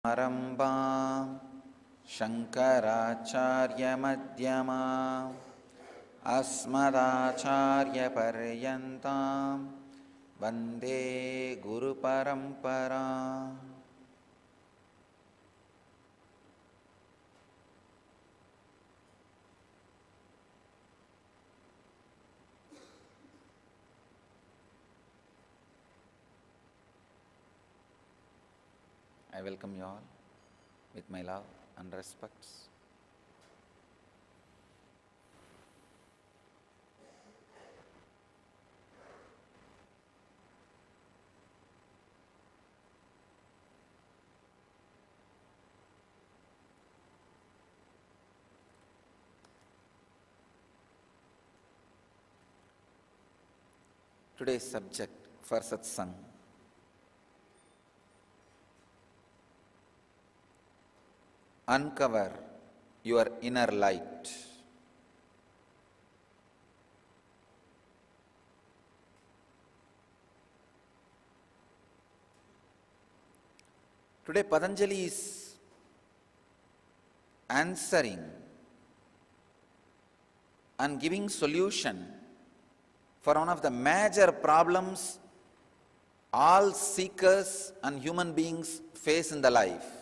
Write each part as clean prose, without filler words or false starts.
आरम्भां शङ्कराचार्यमध्यमाम् अस्मदाचार्यपर्यन्तां वन्दे गुरुपरम्पराम्. I welcome you all with my love and respects. Today's subject for satsang: uncover your inner light. Today Patanjali is answering and giving solution for one of the major problems all seekers and human beings face in the life.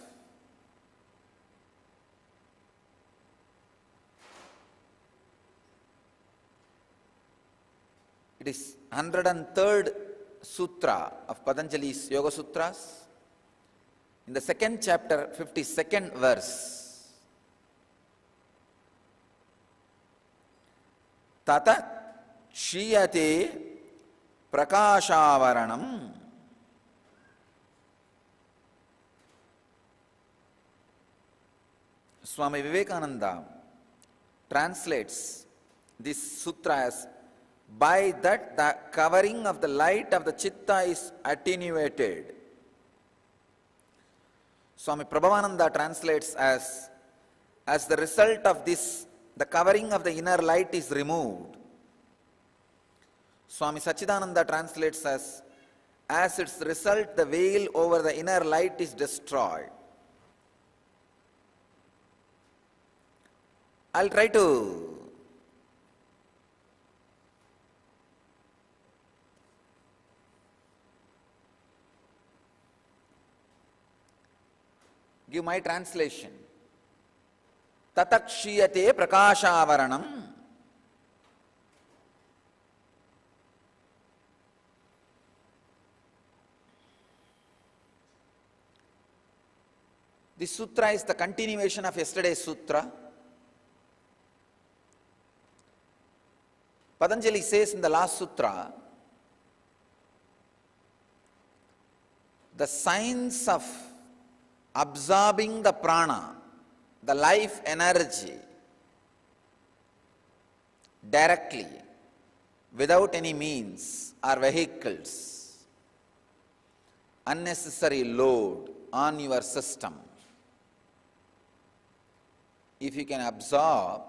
It is 103rd Sutra of Patanjali's Yoga Sutras. In the second chapter, 52nd verse. Tata Shiyate Prakashavaranam. Swami Vivekananda translates this sutra as, by that the covering of the light of the chitta is attenuated. Swami Prabhavananda translates as the result of this, the covering of the inner light is removed. Swami Sachidananda translates as its result the veil over the inner light is destroyed. I'll try to give my translation. Tatakshiyate prakashavaranam. This sutra is the continuation of yesterday's sutra. Patanjali says in the last sutra, the science of absorbing the prana, the life energy, directly, without any means or vehicles, unnecessary load on your system. If you can absorb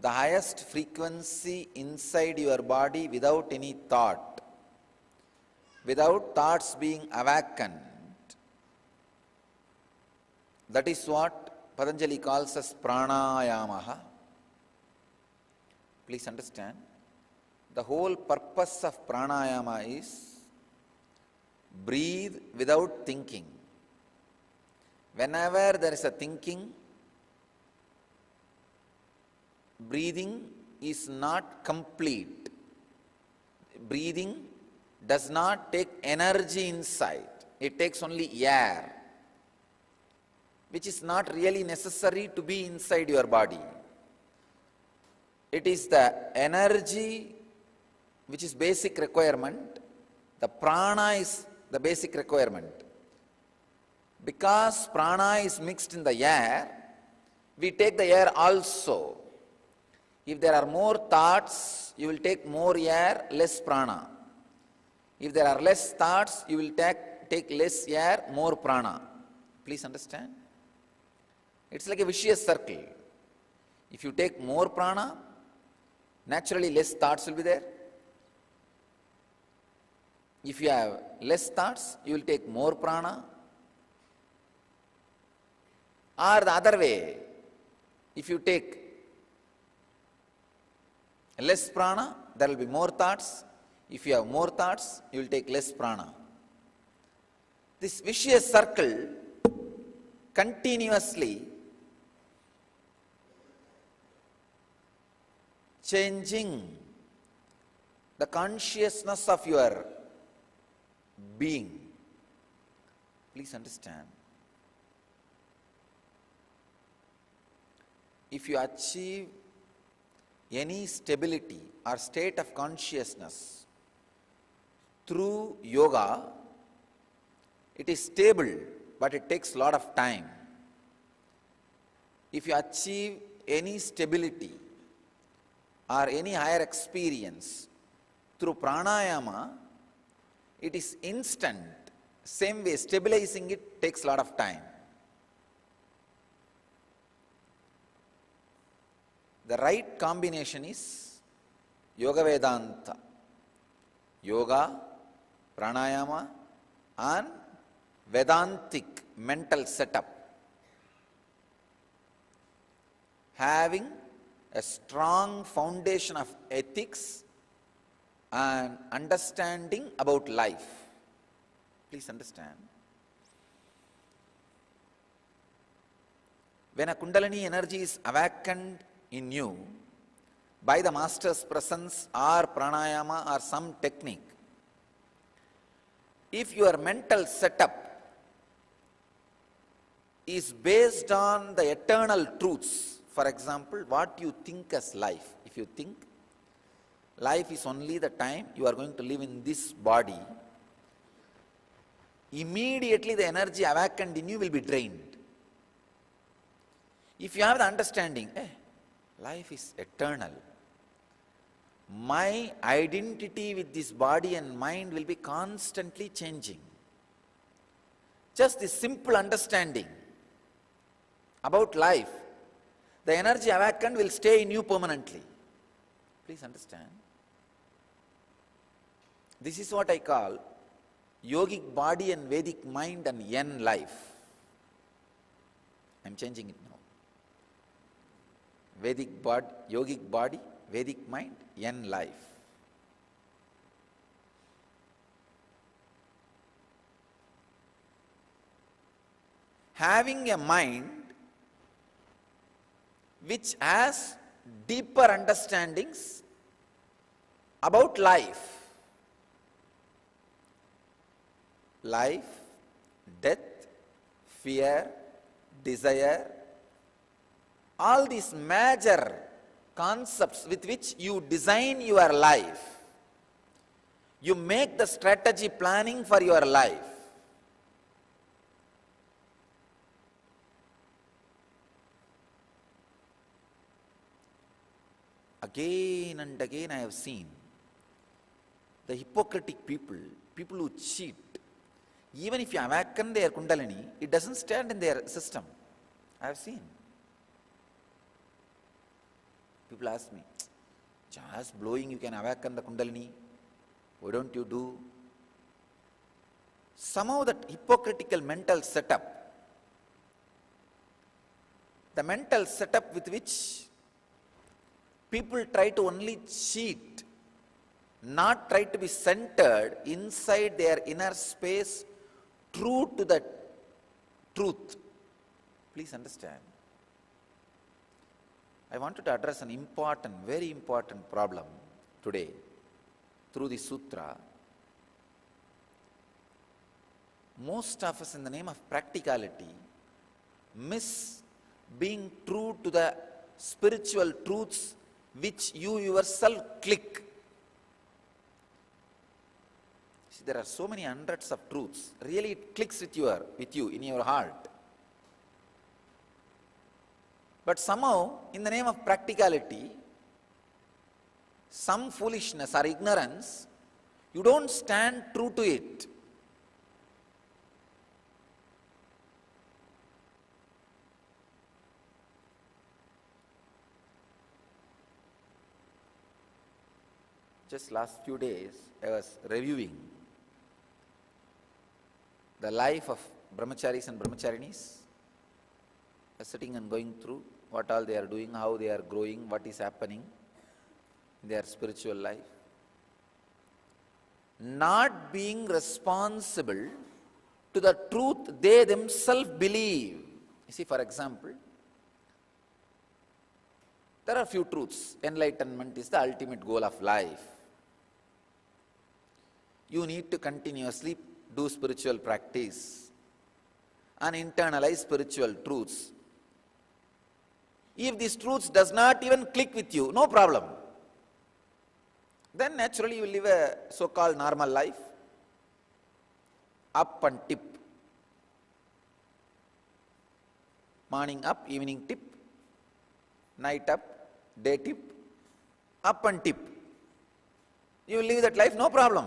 the highest frequency inside your body without any thought, without thoughts being awakened, that is what Patanjali calls as pranayamaha. Please understand, the whole purpose of pranayama is breathe without thinking. Whenever there is a thinking, breathing is not complete. Breathing does not take energy inside. It takes only air, which is not really necessary to be inside your body. It is the energy which is basic requirement. The prana is the basic requirement. Because prana is mixed in the air, we take the air also. If there are more thoughts, you will take more air, less prana. If there are less thoughts, you will take less air, more prana. Please understand? It's like a vicious circle. If you take more prana, naturally less thoughts will be there. If you have less thoughts, you will take more prana. Or the other way, if you take less prana, there will be more thoughts. If you have more thoughts, you will take less prana. This vicious circle continuously changing the consciousness of your being. Please understand. If you achieve any stability or state of consciousness through yoga, it is stable, but it takes a lot of time. If you achieve any stability or any higher experience through pranayama, it is instant. Same way, stabilizing it takes a lot of time. The right combination is Yoga Vedanta. Yoga, pranayama, and Vedantic mental setup. Having a strong foundation of ethics and understanding about life. Please understand. When a Kundalini energy is awakened in you by the master's presence or pranayama or some technique, if your mental setup is based on the eternal truths, for example, what you think as life. If you think life is only the time you are going to live in this body, immediately the energy awakened in you will be drained. If you have the understanding, life is eternal, my identity with this body and mind will be constantly changing. Just this simple understanding about life, the energy awakened will stay in you permanently. Please understand. This is what I call yogic body and Vedic mind and yen life. I am changing it now. Vedic body, yogic body, Vedic mind, yen life. Having a mind which has deeper understandings about life. Life, death, fear, desire, all these major concepts with which you design your life. You make the strategy planning for your life. Again and again I have seen the hypocritic people, people who cheat. Even if you awaken their Kundalini, it doesn't stand in their system. I have seen. People ask me, just blowing you can awaken the Kundalini. Why don't you do? Somehow that hypocritical mental setup, the mental setup with which people try to only cheat, not try to be centered inside their inner space, true to the truth. Please understand. I wanted to address an important, very important problem today through the sutra. Most of us, in the name of practicality, miss being true to the spiritual truths which you yourself click. See, there are so many hundreds of truths. Really, it clicks with you in your heart. But somehow, in the name of practicality, some foolishness or ignorance, you don't stand true to it. Just last few days, I was reviewing the life of brahmacharis and brahmacharinis. sitting and going through what all they are doing, how they are growing, what is happening in their spiritual life. Not being responsible to the truth they themselves believe. You see, for example, there are few truths. Enlightenment is the ultimate goal of life. You need to continuously do spiritual practice and internalize spiritual truths. If these truths does not even click with you, no problem. Then naturally you will live a so-called normal life, up and tip. Morning up, evening tip, night up, day tip, up and tip. You will live that life, no problem.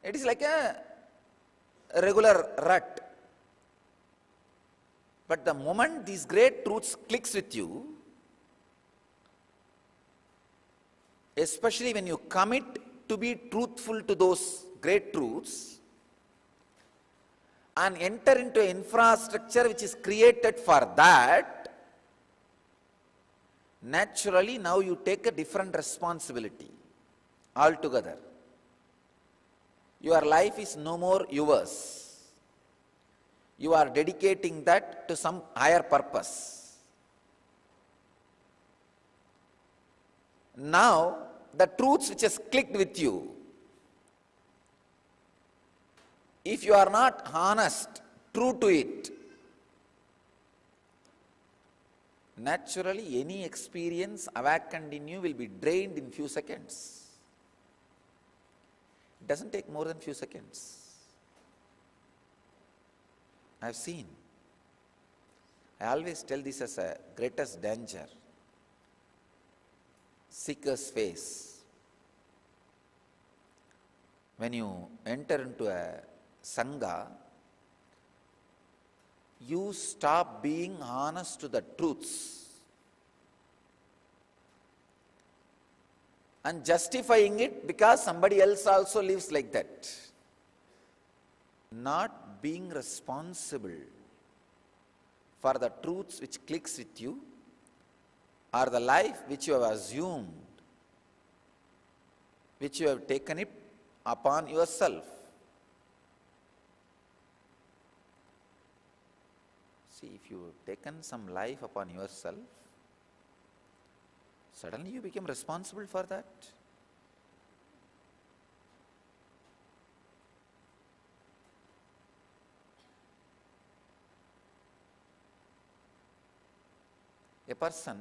It is like a regular rut. But the moment these great truths clicks with you, especially when you commit to be truthful to those great truths and enter into an infrastructure which is created for that, naturally now you take a different responsibility altogether. Your life is no more yours. You are dedicating that to some higher purpose. Now, the truths which has clicked with you, if you are not honest, true to it, naturally any experience awakened in you will be drained in few seconds. It doesn't take more than few seconds. I have seen. I always tell this as a greatest danger seekers face. When you enter into a Sangha, you stop being honest to the truths and justifying it because somebody else also lives like that. Not being responsible for the truths which clicks with you or the life which you have assumed, which you have taken it upon yourself. See, if you have taken some life upon yourself, suddenly you become responsible for that. A person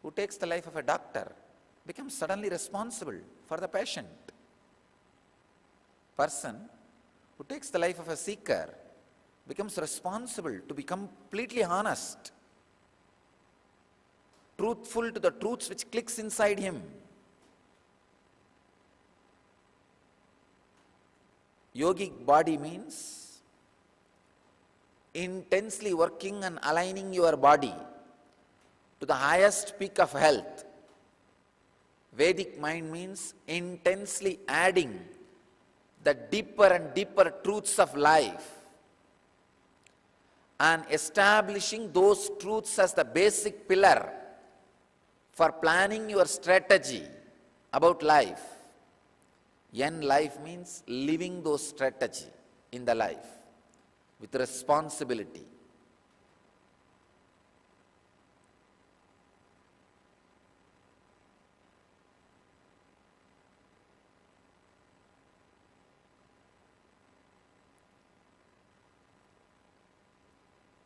who takes the life of a doctor becomes suddenly responsible for the patient. Person who takes the life of a seeker becomes responsible to be completely honest, truthful to the truths which clicks inside him. Yogic body means intensely working and aligning your body to the highest peak of health. Vedic mind means intensely adding the deeper and deeper truths of life and establishing those truths as the basic pillar for planning your strategy about life. Yen life means living those strategy in the life with responsibility.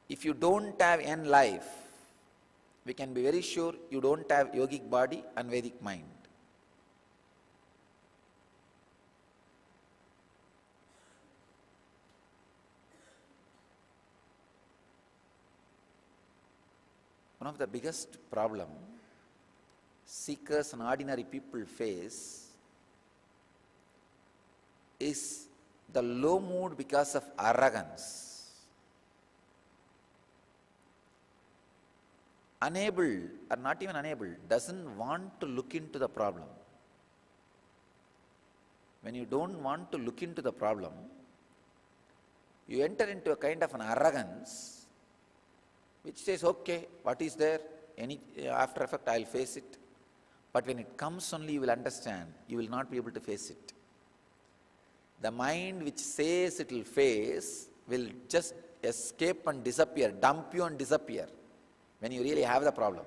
If you don't have N life, we can be very sure you don't have yogic body and Vedic mind. One of the biggest problem seekers and ordinary people face is the low mood because of arrogance. Unable, or not even unable, doesn't want to look into the problem. When you don't want to look into the problem, you enter into a kind of an arrogance which says, okay, what is there? Any after effect, I'll face it. But when it comes only, you will understand, you will not be able to face it. The mind which says it will face will just escape and disappear, dump you and disappear when you really have the problem.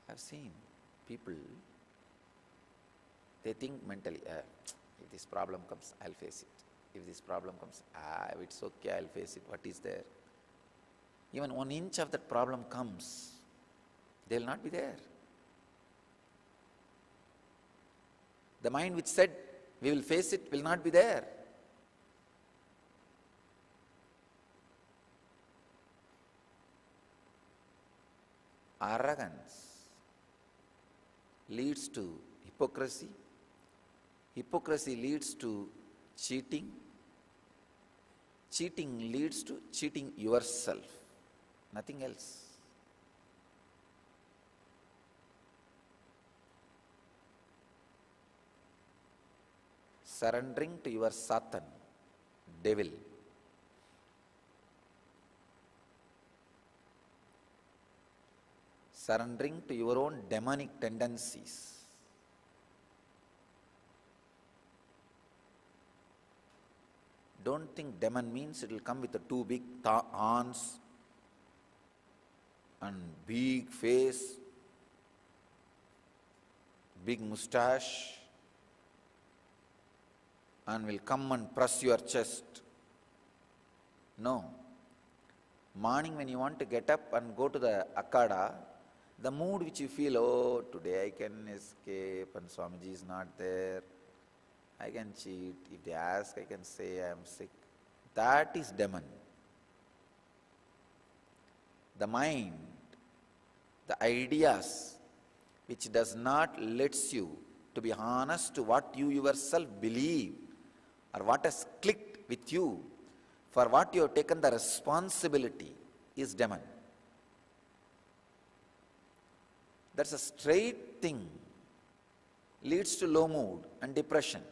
I've seen people, they think mentally, if this problem comes, I'll face it. If this problem comes, it's okay, I'll face it. What is there? Even 1 inch of that problem comes, they will not be there. The mind which said, we will face it, will not be there. Arrogance leads to hypocrisy. Hypocrisy leads to cheating. Cheating leads to cheating yourself, nothing else. Surrendering to your Satan, devil. Surrendering to your own demonic tendencies. Don't think demon means it will come with the 2 big horns and big face, big mustache, and will come and press your chest. No. Morning when you want to get up and go to the Akada, the mood which you feel, oh, today I can escape and Swamiji is not there, I can cheat, if they ask I can say I am sick. That is demon. The mind, the ideas which does not lets you to be honest to what you yourself believe or what has clicked with you, for what you have taken the responsibility, is demon. That's a straight thing, leads to low mood and depression.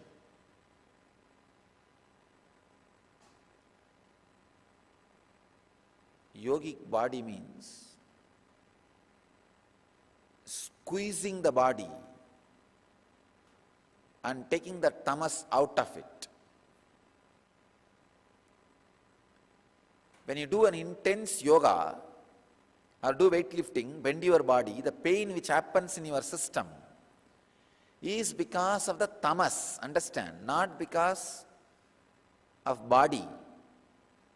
Yogic body means squeezing the body and taking the tamas out of it. When you do an intense yoga or do weightlifting, bend your body, the pain which happens in your system is because of the tamas, understand, not because of body.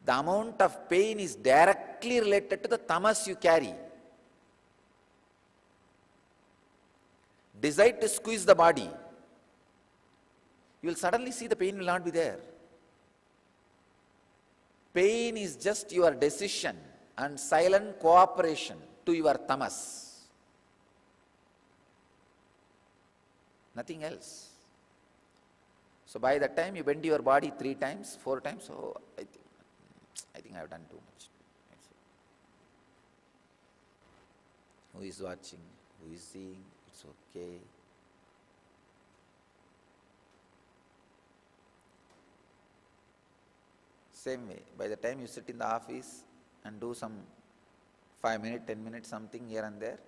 The amount of pain is directly related to the tamas you carry. Decide to squeeze the body, you will suddenly see the pain will not be there. Pain is just your decision and silent cooperation to your tamas. Nothing else. So by the time you bend your body 3 times, 4 times, oh, I think I have done too much. Who is watching? Who is seeing? It's okay. Same way, by the time you sit in the office and do some 5 minutes, 10 minutes, something here and there,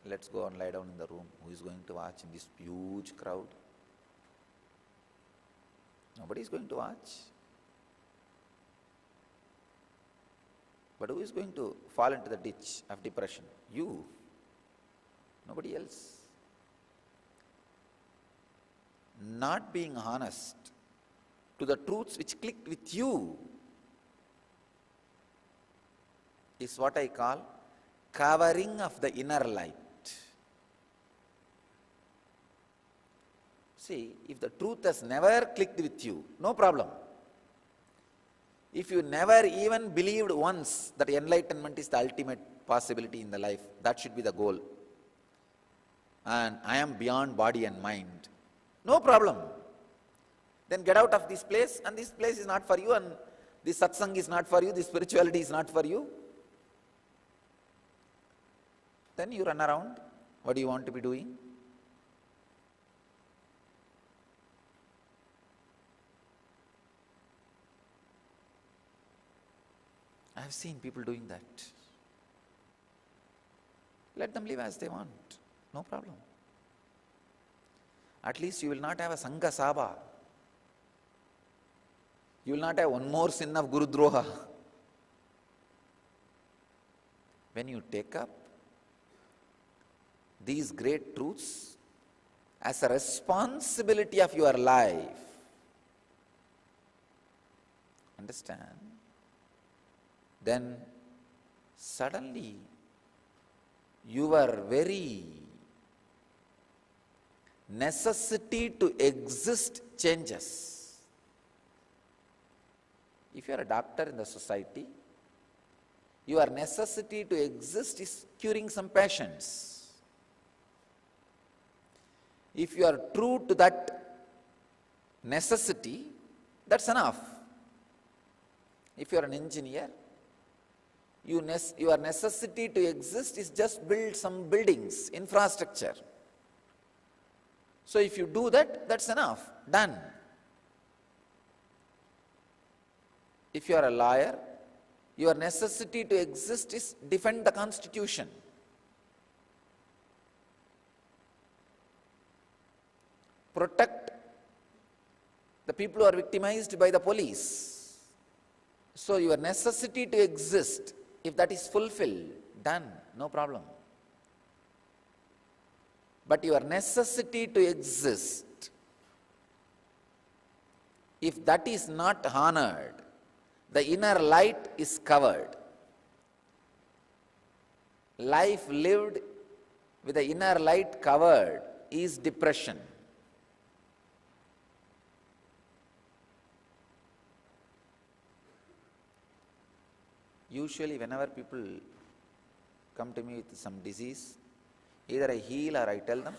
let's go and lie down in the room. Who is going to watch in this huge crowd? Nobody is going to watch. But who is going to fall into the ditch of depression? You. Nobody else. Not being honest to the truths which clicked with you is what I call covering of the inner light. See, if the truth has never clicked with you, no problem. If you never even believed once that enlightenment is the ultimate possibility in the life, that should be the goal. And I am beyond body and mind, no problem. Then get out of this place, and this place is not for you, and this satsang is not for you, this spirituality is not for you. Then you run around. What do you want to be doing? I have seen people doing that. Let them live as they want. No problem. At least you will not have a Sangha Sabha. You will not have one more sin of Guru Droha. When you take up these great truths as a responsibility of your life, understand, then suddenly your very necessity to exist changes. If you are a doctor in the society, your necessity to exist is curing some patients. If you are true to that necessity, that's enough. If you are an engineer, your necessity to exist is just build some buildings, infrastructure. So if you do that, that's enough, done. If you are a lawyer, your necessity to exist is defend the Constitution. Protect the people who are victimized by the police. So your necessity to exist, if that is fulfilled, done, no problem. But your necessity to exist, if that is not honored, the inner light is covered. Life lived with the inner light covered is depression. Usually whenever people come to me with some disease, either I heal or I tell them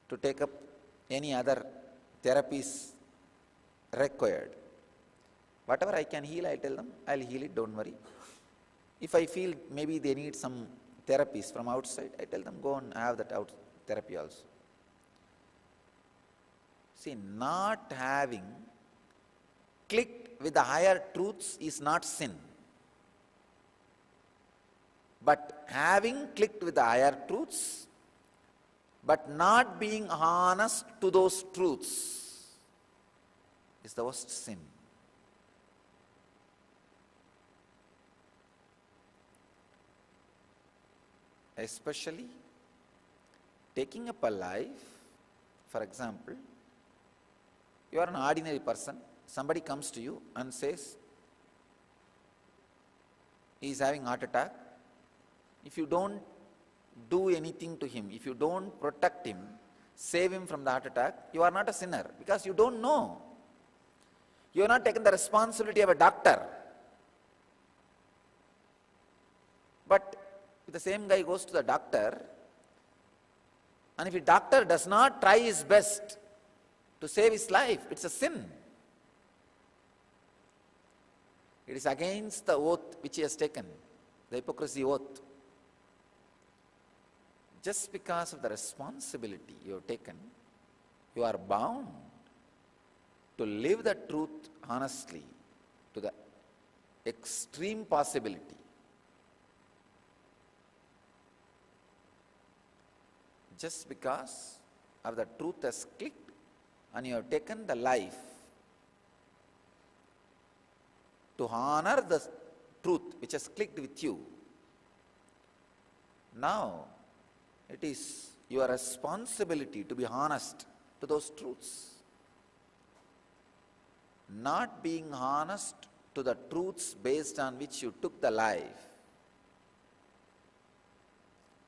to take up any other therapies required. Whatever I can heal, I tell them, I'll heal it, don't worry. If I feel maybe they need some therapies from outside, I tell them, go and have that therapy also. See, not having clicked with the higher truths is not sin. But having clicked with the higher truths, but not being honest to those truths is the worst sin. Especially taking up a life, for example, you are an ordinary person, somebody comes to you and says, he is having heart attack. If you don't do anything to him, if you don't protect him, save him from the heart attack, you are not a sinner because you don't know. You have not taken the responsibility of a doctor. But if the same guy goes to the doctor, and if the doctor does not try his best to save his life, it's a sin. It is against the oath which he has taken, the hypocrisy oath. Just because of the responsibility you have taken, you are bound to live the truth honestly to the extreme possibility. Just because of the truth has clicked and you have taken the life to honor the truth which has clicked with you, now it is your responsibility to be honest to those truths. Not being honest to the truths based on which you took the life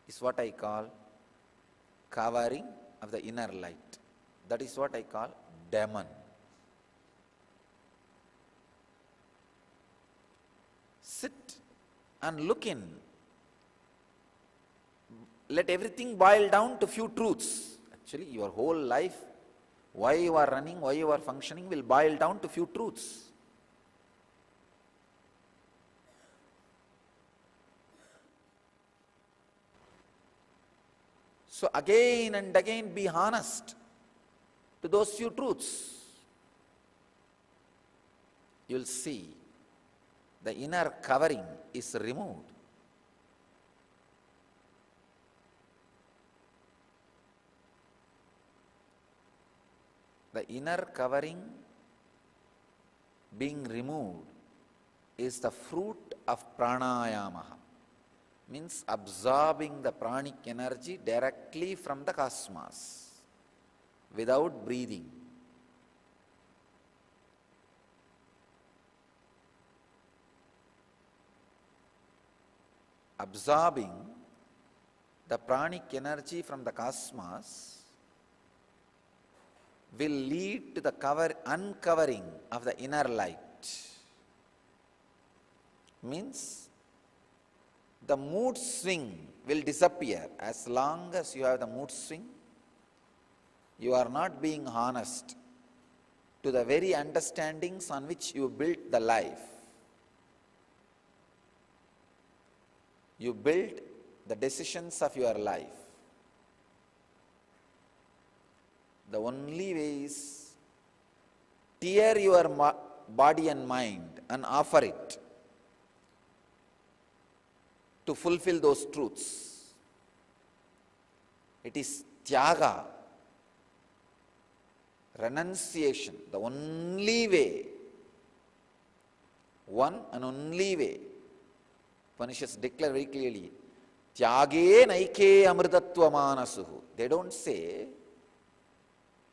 is what I call covering of the inner light. That is what I call demon. Sit and look in. Let everything boil down to few truths. Actually, your whole life, why you are running, why you are functioning, will boil down to few truths. So again and again be honest to those few truths. You will see the inner covering is removed. The inner covering being removed is the fruit of pranayama, means absorbing the pranic energy directly from the cosmos without breathing. Absorbing the pranic energy from the cosmos will lead to the uncovering of the inner light. Means the mood swing will disappear. As long as you have the mood swing, you are not being honest to the very understandings on which you built the life. You build the decisions of your life. The only way is tear your body and mind and offer it to fulfill those truths. It is tyaga, renunciation, the only way, one and only way. Upanishads declare very clearly, tyage naike amritatva manasuhu. They don't say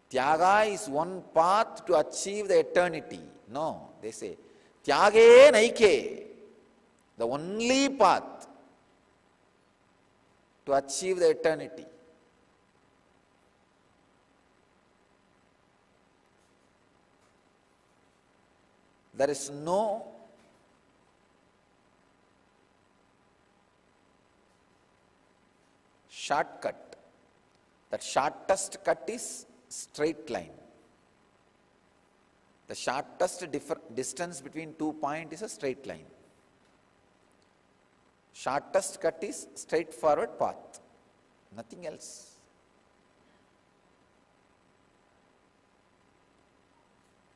tyaga is one path to achieve the eternity. No, they say tyage naike, the only path to achieve the eternity. There is no shortcut. That shortest cut is straight line. The shortest distance between 2 points is a straight line. Shortest cut is straightforward path, nothing else.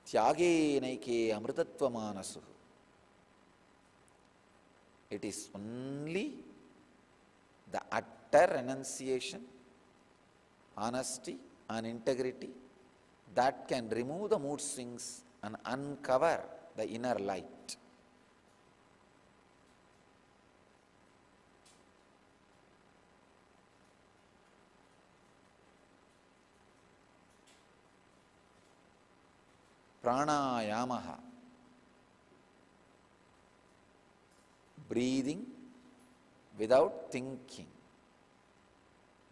Tyage naike amritatva manasuhu. It is only the utter renunciation, honesty and integrity that can remove the mood swings and uncover the inner light. Pranayamaha, breathing without thinking.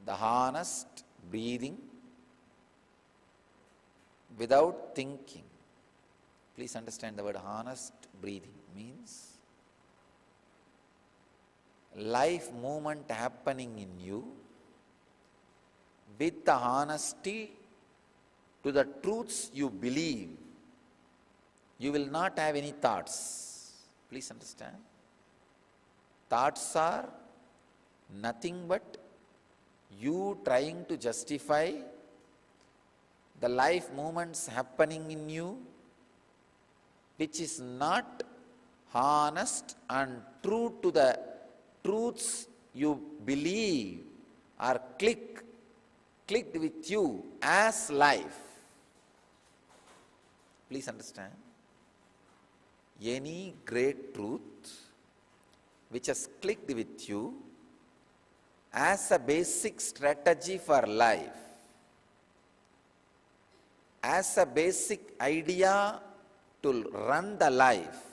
The honest breathing without thinking. Please understand the word honest breathing means life movement happening in you with the honesty to the truths you believe. You will not have any thoughts. Please understand. Thoughts are nothing but you trying to justify the life movements happening in you, which is not honest and true to the truths you believe are clicked with you as life. Please understand. Any great truth which has clicked with you as a basic strategy for life, as a basic idea to run the life,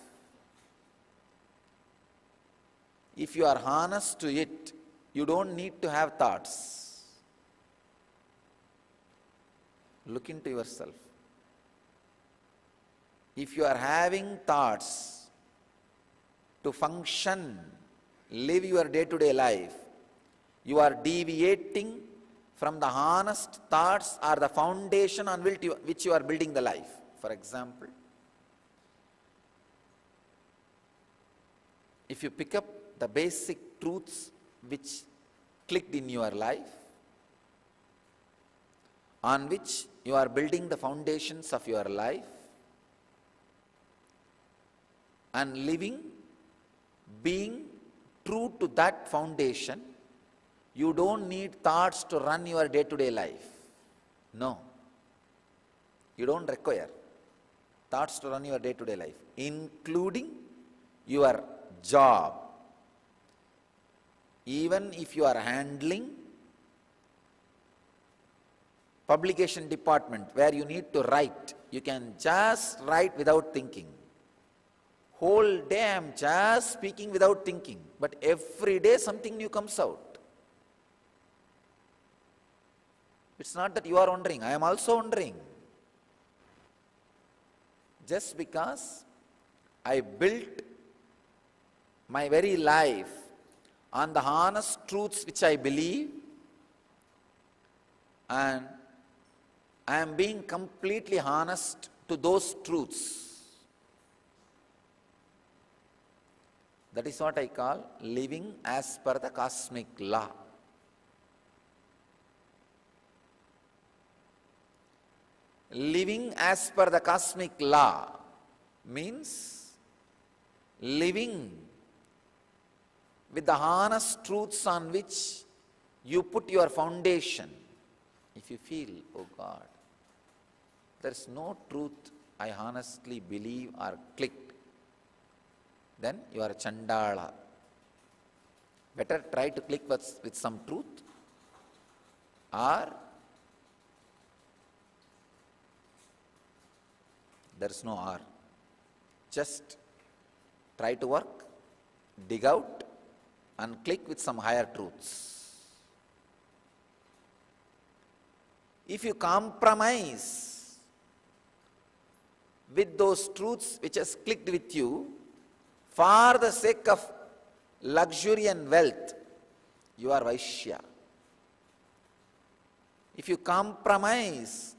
if you are honest to it, you don't need to have thoughts. Look into yourself. If you are having thoughts to function, live your day-to-day life, you are deviating from the honest thoughts or the foundation on which you are building the life. For example, if you pick up the basic truths which clicked in your life, on which you are building the foundations of your life, and living being true to that foundation, you don't need thoughts to run your day-to-day life. No. You don't require thoughts to run your day-to-day life, including your job. Even if you are handling publication department where you need to write, you can just write without thinking. Whole day I am just speaking without thinking, but every day something new comes out. It's not that you are wondering, I am also wondering. Just because I built my very life on the honest truths which I believe, and I am being completely honest to those truths. That is what I call living as per the cosmic law. Living as per the cosmic law means living with the honest truths on which you put your foundation. If you feel, oh God, there is no truth I honestly believe or clicked, then you are a Chandala. Better try to click with some truth, or there is no or. Just try to work, dig out, and click with some higher truths. If you compromise with those truths which has clicked with you for the sake of luxury and wealth, you are Vaishya. If you compromise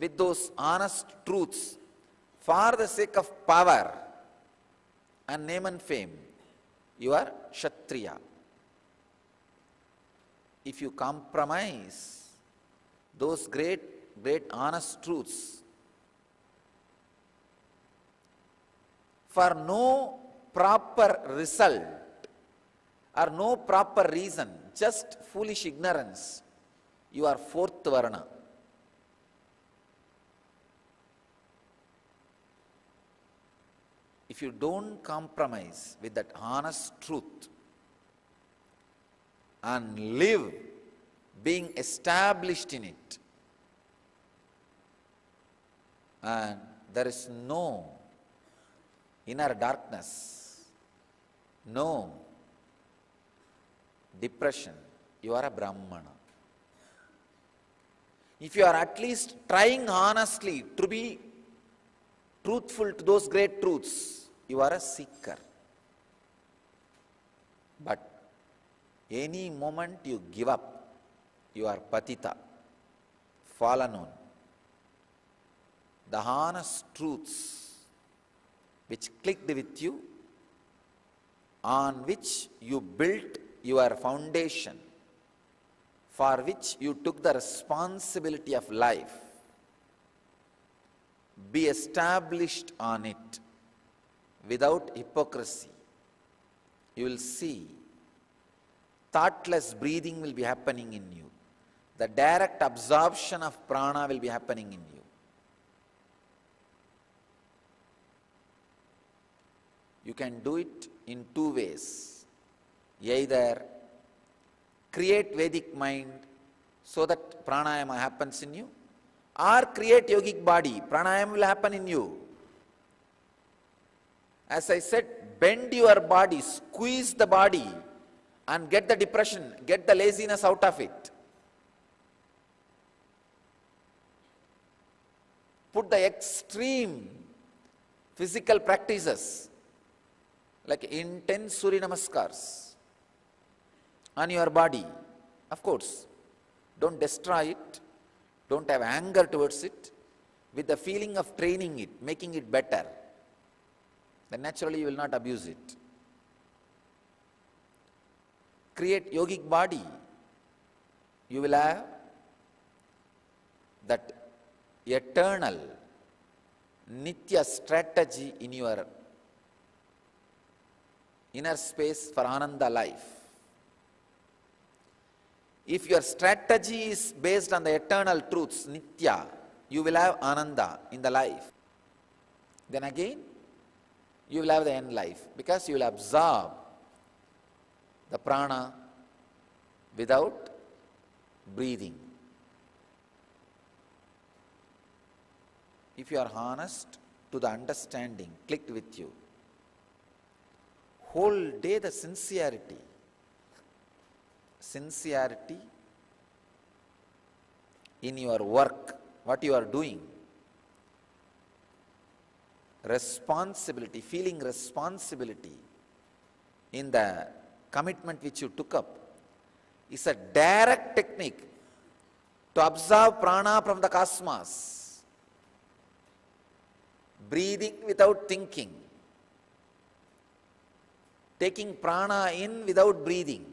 with those honest truths for the sake of power and name and fame, you are Kshatriya. If you compromise those great honest truths for no proper result or no proper reason, just foolish ignorance, you are fourth Varna. If you don't compromise with that honest truth and live being established in it, and there is no inner darkness, no depression, you are a Brahmana. If you are at least trying honestly to be truthful to those great truths, you are a seeker. But any moment you give up, you are patita, fallen on. The honest truths which clicked with you, on which you built your foundation, for which you took the responsibility of life, be established on it without hypocrisy. You will see thoughtless breathing will be happening in you. The direct absorption of prana will be happening in you. You can do it in two ways. Either create Vedic mind so that pranayama happens in you, or create yogic body, pranayama will happen in you. As I said, bend your body, squeeze the body and get the depression, get the laziness out of it. Put the extreme physical practices like intense Surya Namaskars on your body. Of course, don't destroy it, don't have anger towards it, with the feeling of training it, making it better. Then naturally you will not abuse it. Create yogic body. You will have that eternal Nitya strategy in your inner space for Ananda life. If your strategy is based on the eternal truths, Nitya, you will have Ananda in the life. Then again, you will have the end life because you will absorb the prana without breathing. If you are honest to the understanding clicked with you, whole day the sincerity in your work, what you are doing, responsibility, feeling responsibility in the commitment which you took up is a direct technique to absorb prana from the cosmos. Breathing without thinking, taking prana in without breathing.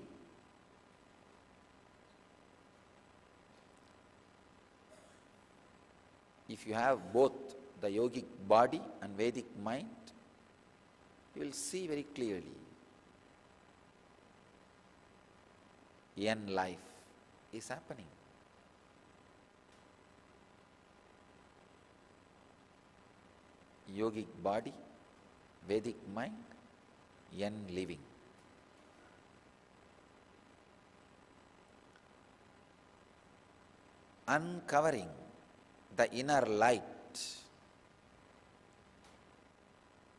If you have both the yogic body and Vedic mind, you will see very clearly. Yen life is happening. Yogic body, Vedic mind, yen living. Uncovering the inner light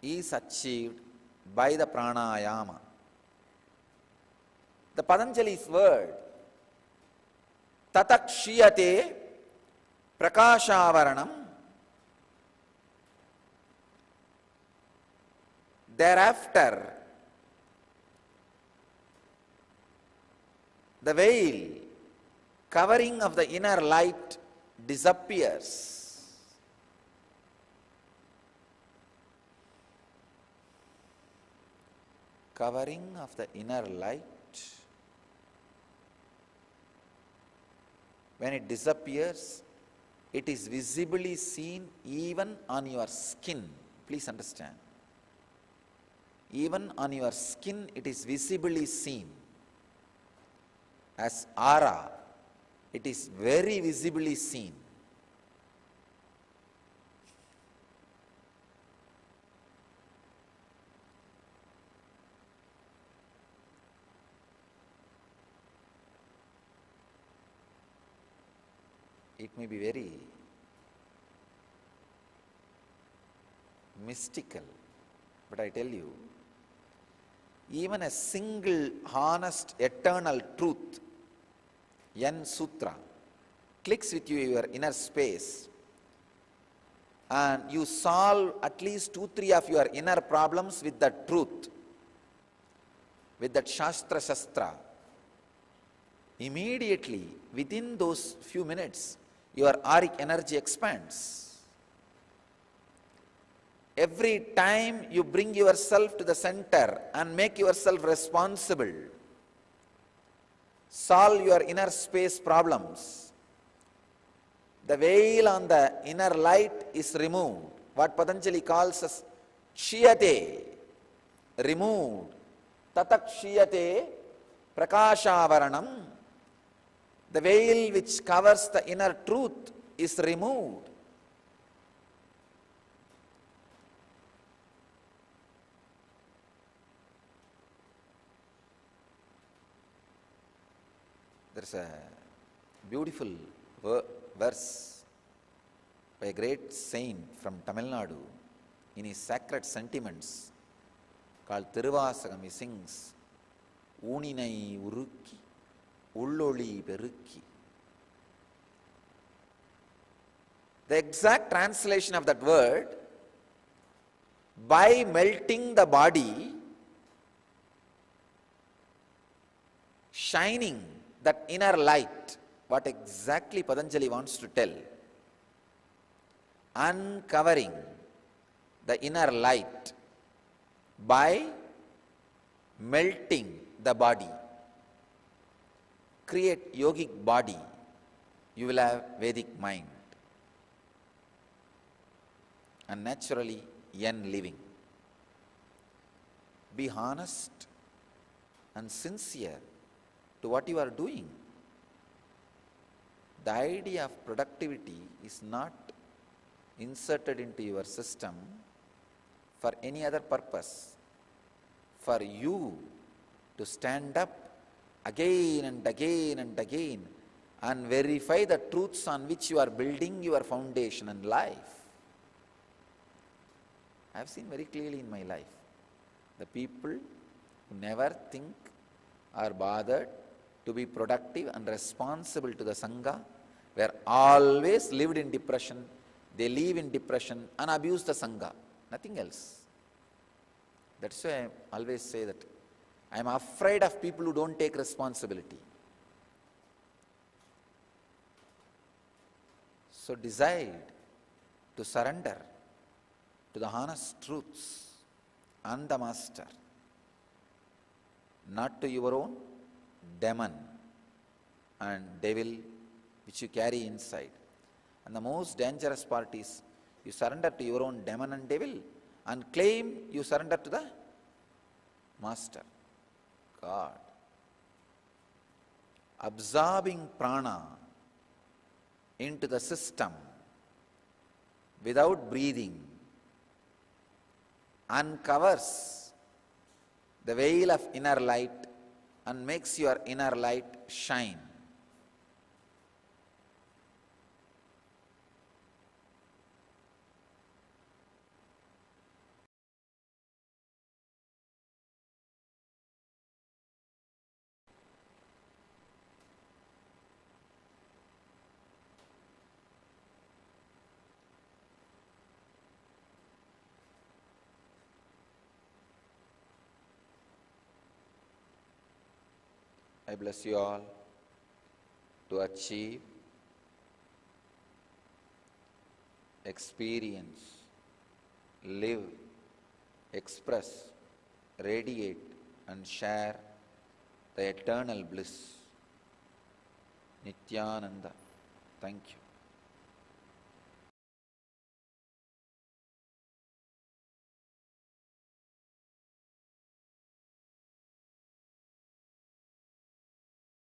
is achieved by the pranayama. The Patanjali's word, tatakshiyate prakashavaranam, thereafter the veil covering of the inner light disappears. Covering of the inner light, when it disappears, it is visibly seen even on your skin. Please understand. Even on your skin, it is visibly seen. As aura, it is very visibly seen. It may be very mystical, but I tell you, even a single honest eternal truth, Yen Sutra, clicks with you your inner space, and you solve at least 2-3 of your inner problems with that truth, with that Shastra. Immediately, within those few minutes, your auric energy expands. Every time you bring yourself to the center and make yourself responsible, solve your inner space problems, the veil on the inner light is removed. What Patanjali calls as kshiyate, removed. Tatak kshiyate prakashavaranam. The veil which covers the inner truth is removed. There's a beautiful verse by a great saint from Tamil Nadu in his sacred sentiments called Thiruvasagam. He sings, Ooninai urukki, ulloli perukki. The exact translation of that word, by melting the body, shining that inner light, what exactly Patanjali wants to tell, uncovering the inner light by melting the body. Create yogic body, you will have Vedic mind, and naturally yen living. Be honest and sincere to what you are doing. The idea of productivity is not inserted into your system for any other purpose. For you to stand up again and again and again and verify the truths on which you are building your foundation and life. I have seen very clearly in my life, the people who never think or bothered to be productive and responsible to the Sangha were always lived in depression. They live in depression and abuse the Sangha, nothing else. That's why I always say that I am afraid of people who don't take responsibility. So decide to surrender to the honest truths and the Master, not to your own demon and devil which you carry inside. And the most dangerous part is you surrender to your own demon and devil and claim you surrender to the Master, God. Absorbing prana into the system without breathing uncovers the veil of inner light and makes your inner light shine. I bless you all to achieve, experience, live, express, radiate and share the eternal bliss. Nityananda. Thank you.